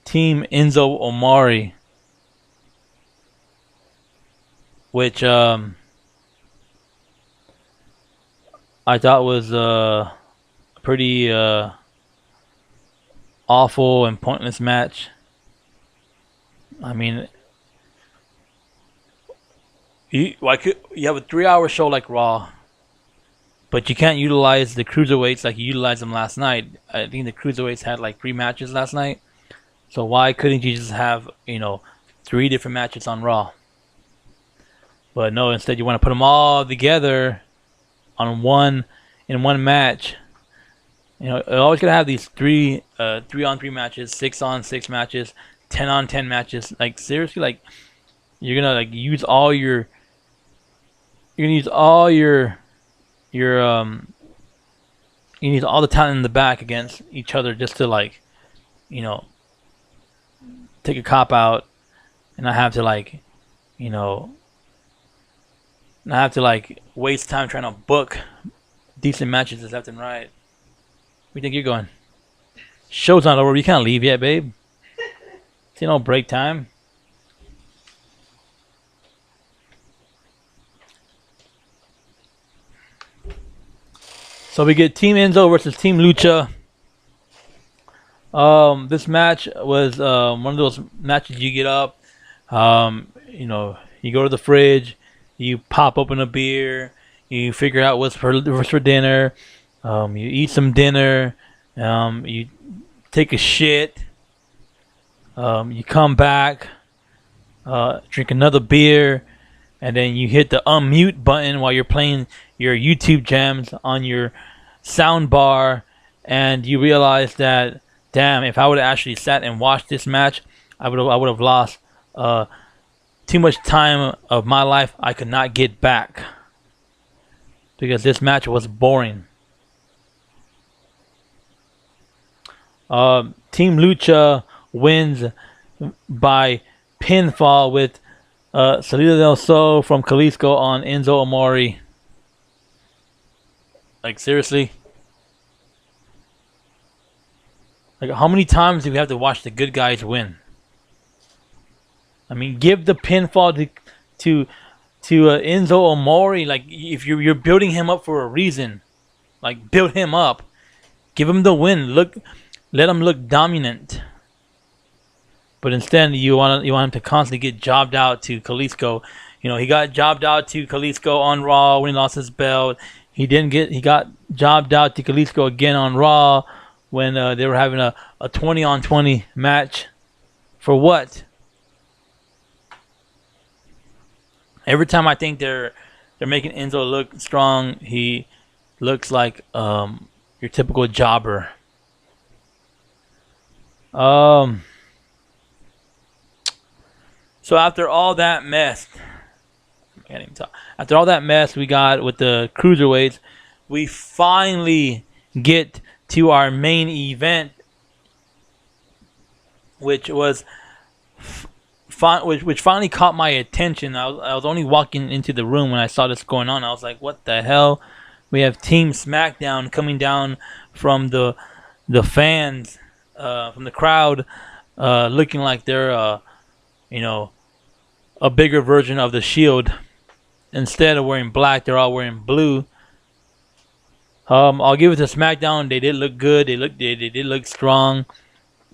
Team Enzo Amore. Which I thought was a pretty awful and pointless match. I mean, you have a 3-hour show like Raw, but you can't utilize the cruiserweights like you utilized them last night. I think the cruiserweights had like 3 matches last night. So why couldn't you just have, 3 different matches on Raw? But no, instead you want to put them all together in one match. You're always gonna have these 3-on-3 matches, 6-on-6 matches, 10-on-10 matches. Like seriously, like you're gonna use all your you need all the talent in the back against each other just to like, you know, take a cop out, and I have to like, you know, not have to like waste time trying to book decent matches left and right. Where you think you're going? Show's not over. You can't leave yet, babe. See no break time. So we get Team Enzo versus Team Lucha. This match was one of those matches you get up. You know, you go to the fridge, you pop open a beer, you figure out what's for dinner. You eat some dinner. You take a shit. You come back, drink another beer, and then you hit the unmute button while you're playing your YouTube jams on your sound bar, and you realize that, damn, if I would have actually sat and watched this match, I would have lost too much time of my life I could not get back, because this match was boring. Team Lucha wins by pinfall with Salida del Sol from Jalisco on Enzo Amore. Like, seriously? Like, how many times do we have to watch the good guys win? I mean, give the pinfall to Enzo Amore. Like, if you're building him up for a reason, like, build him up, give him the win. Let him look dominant. But instead, you want him to constantly get jobbed out to Jalisco. You know, he got jobbed out to Jalisco on Raw when he lost his belt. He got jobbed out to Jalisco again on Raw when they were having a 20-on-20 match. For what? Every time I think they're making Enzo look strong, he looks like your typical jobber. So after all that mess, I can't even talk. After all that mess we got with the cruiserweights, we finally get to our main event, which was which finally caught my attention. I was only walking into the room when I saw this going on. I was like, "What the hell?" We have Team SmackDown coming down from the fans, from the crowd, looking like they're you know, a bigger version of the Shield. Instead of wearing black, they're all wearing blue. I'll give it to SmackDown. They did look good. They did look strong.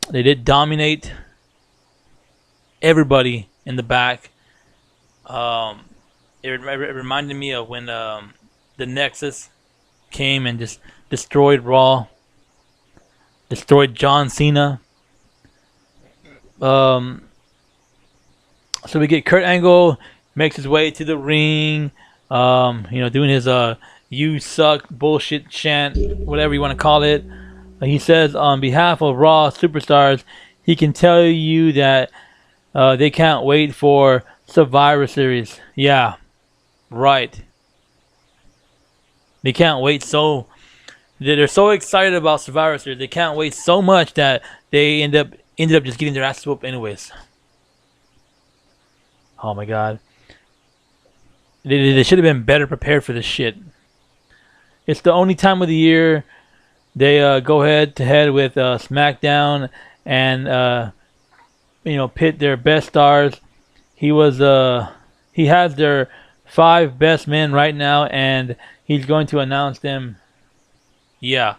They did dominate everybody in the back. It reminded me of when the Nexus came and just destroyed Raw, destroyed John Cena. So we get Kurt Angle makes his way to the ring, doing his "you suck" bullshit chant, whatever you want to call it. He says on behalf of Raw superstars, he can tell you that they can't wait for Survivor Series. Yeah, right. They can't wait they're so excited about Survivor Series. They can't wait so much that they ended up just getting their ass whooped anyways. Oh my god. They should have been better prepared for this shit. It's the only time of the year they go head to head with SmackDown and pit their best stars. He has their 5 best men right now, and he's going to announce them. Yeah.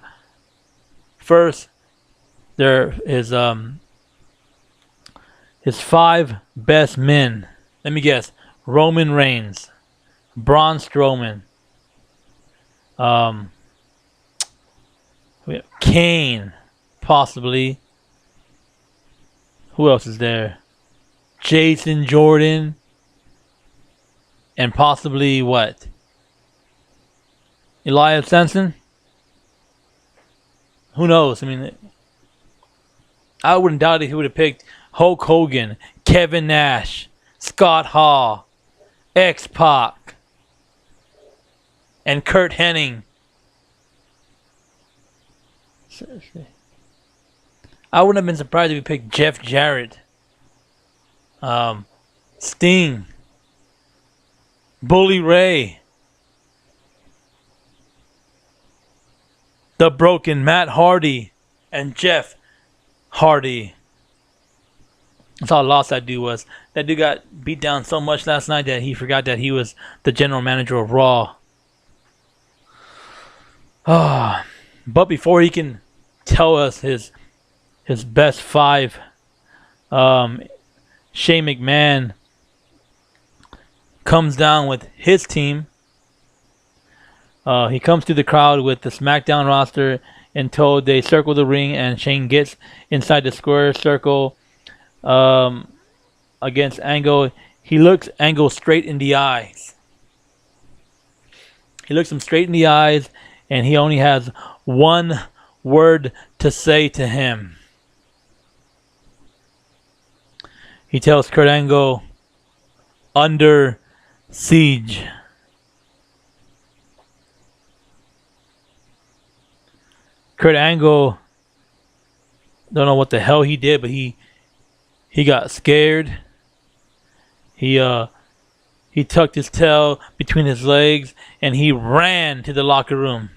First, there is his 5 best men. Let me guess. Roman Reigns, Braun Strowman, we have Kane, possibly. Who else is there? Jason Jordan, and possibly what? Elias Samson? Who knows? I mean, I wouldn't doubt if he would have picked Hulk Hogan, Kevin Nash, Scott Hall, X-Pac, and Kurt Hennig. Seriously. I wouldn't have been surprised if we picked Jeff Jarrett, Sting, Bully Ray, the Broken Matt Hardy, and Jeff Hardy. That's how lost that dude was. That dude got beat down so much last night that he forgot that he was the general manager of Raw. But before he can tell us his best five, Shane McMahon comes down with his team. He comes to the crowd with the SmackDown roster and told they circle the ring, and Shane gets inside the square circle against Angle. He looks Angle straight in the eyes. He looks him straight in the eyes, and he only has one word to say to him. He tells Kurt Angle, "Under siege." Kurt Angle, don't know what the hell he did, but he got scared. He tucked his tail between his legs and he ran to the locker room.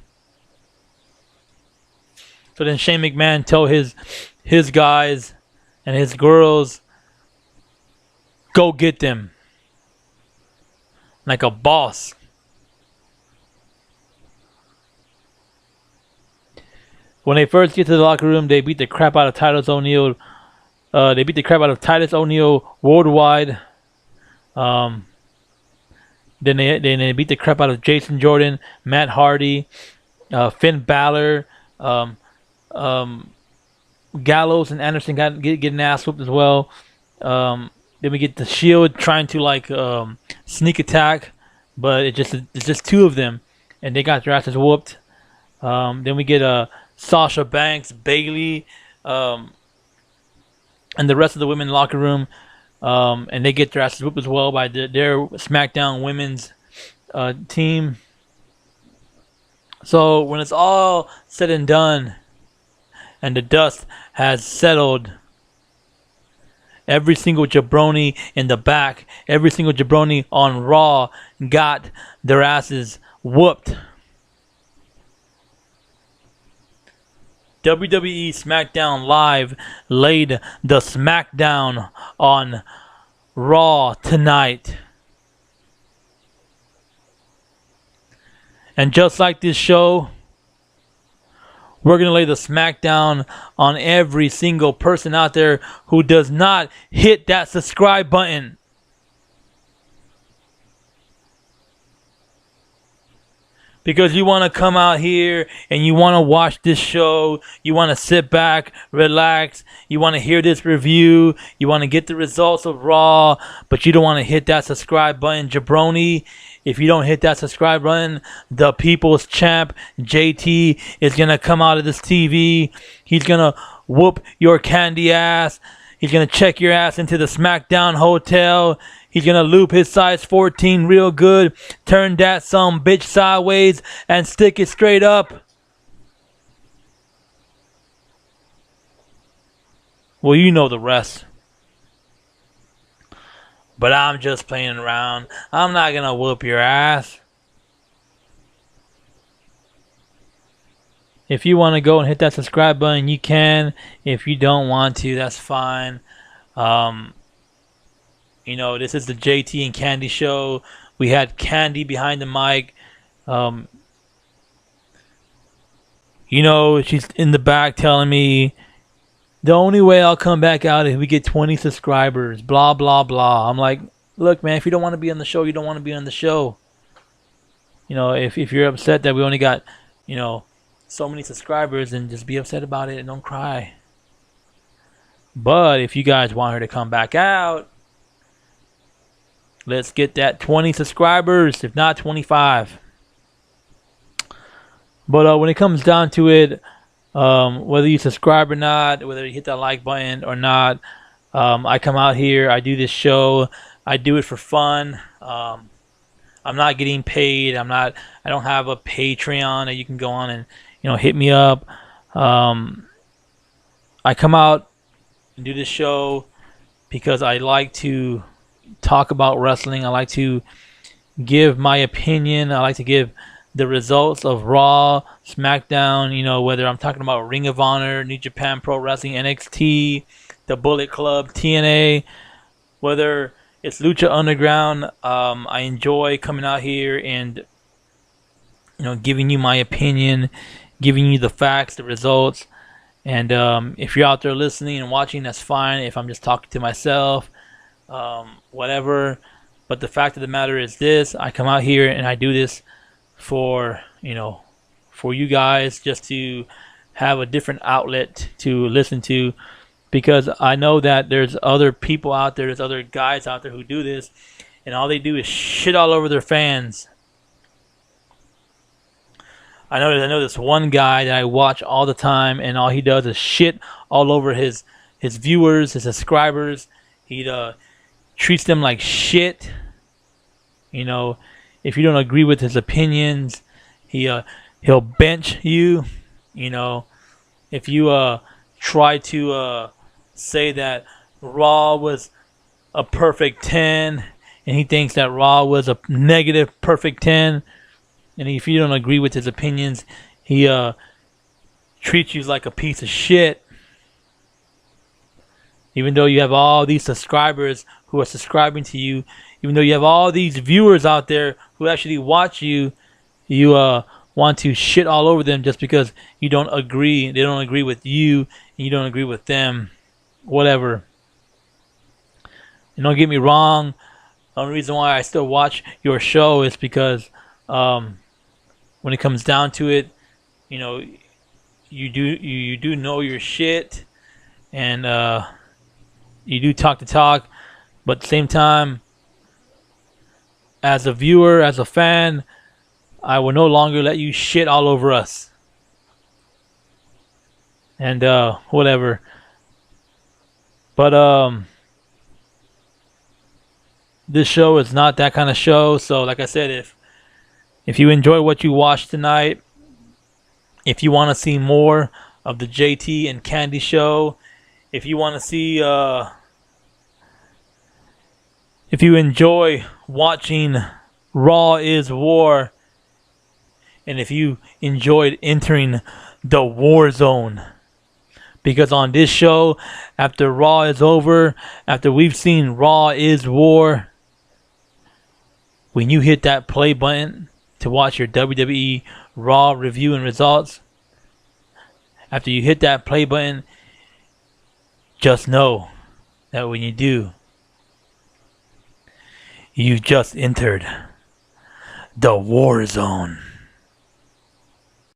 So then Shane McMahon told his guys and his girls, "Go get them." Like a boss. When they first get to the locker room, they beat the crap out of Titus O'Neil. They beat the crap out of Titus O'Neil worldwide. Then they beat the crap out of Jason Jordan, Matt Hardy, Finn Balor, Gallows and Anderson getting ass whooped as well. Then we get the Shield trying to sneak attack, but it's just two of them, and they got their asses whooped. Then we get Sasha Banks, Bayley, and the rest of the women locker room, and they get their asses whooped as well by their SmackDown women's team. So when it's all said and done, and the dust has settled, every single jabroni in the back, every single jabroni on Raw got their asses whooped. WWE SmackDown Live laid the SmackDown on Raw tonight. And just like this show, we're going to lay the SmackDown on every single person out there who does not hit that subscribe button. Because you want to come out here and you want to watch this show. You want to sit back, relax. You want to hear this review. You want to get the results of Raw. But you don't want to hit that subscribe button, jabroni. If you don't hit that subscribe button, the people's champ, JT, is going to come out of this TV. He's going to whoop your candy ass. He's going to check your ass into the SmackDown hotel. He's going to loop his size 14 real good, turn that some bitch sideways, and stick it straight up. Well, you know the rest. But I'm just playing around. I'm not going to whoop your ass. If you want to go and hit that subscribe button, you can. If you don't want to, that's fine. This is the JT and Candy show. We had Candy behind the mic. She's in the back telling me, the only way I'll come back out is if we get 20 subscribers, blah, blah, blah. I'm like, look, man, if you don't want to be on the show, you don't want to be on the show. If you're upset that we only got, so many subscribers, then just be upset about it and don't cry. But if you guys want her to come back out, let's get that 20 subscribers, if not 25. But when it comes down to it, whether you subscribe or not, whether you hit that like button or not, I come out here, I do this show, I do it for fun. I'm not getting paid. I don't have a Patreon that you can go on and hit me up. Um, I come out and do this show because I like to talk about wrestling. I like to give my opinion. I like to give the results of Raw, SmackDown, whether I'm talking about Ring of Honor, New Japan Pro Wrestling, NXT, the Bullet Club, TNA, whether it's Lucha Underground. I enjoy coming out here and giving you my opinion, giving you the facts, the results. And if you're out there listening and watching, that's fine. If I'm just talking to myself, whatever. But the fact of the matter is this: I come out here and I do this for for you guys, just to have a different outlet to listen to, because I know that there's other people out there, there's other guys out there who do this, and all they do is shit all over their fans. I know this one guy that I watch all the time, and all he does is shit all over his viewers, his subscribers. He treats them like shit. If you don't agree with his opinions, he'll bench you. If you try to say that Raw was a perfect 10, and he thinks that Raw was a negative perfect 10. And if you don't agree with his opinions, he treats you like a piece of shit. Even though you have all these subscribers who are subscribing to you, even though you have all these viewers out there who actually watch you, you want to shit all over them just because you don't agree. They don't agree with you, and you don't agree with them. Whatever. And don't get me wrong. The only reason why I still watch your show is because when it comes down to it, you do know your shit, and you do talk the talk, but at the same time, as a viewer, as a fan, I will no longer let you shit all over us. And whatever. But this show is not that kind of show. So like I said, if you enjoy what you watched tonight, if you want to see more of the JT and Candy show, if you want to see, if you enjoy watching Raw is War, and if you enjoyed entering the war zone, because on this show, after Raw is over, after we've seen Raw is War, when you hit that play button to watch your WWE Raw review and results, after you hit that play button, just know that when you do, you just entered the war zone.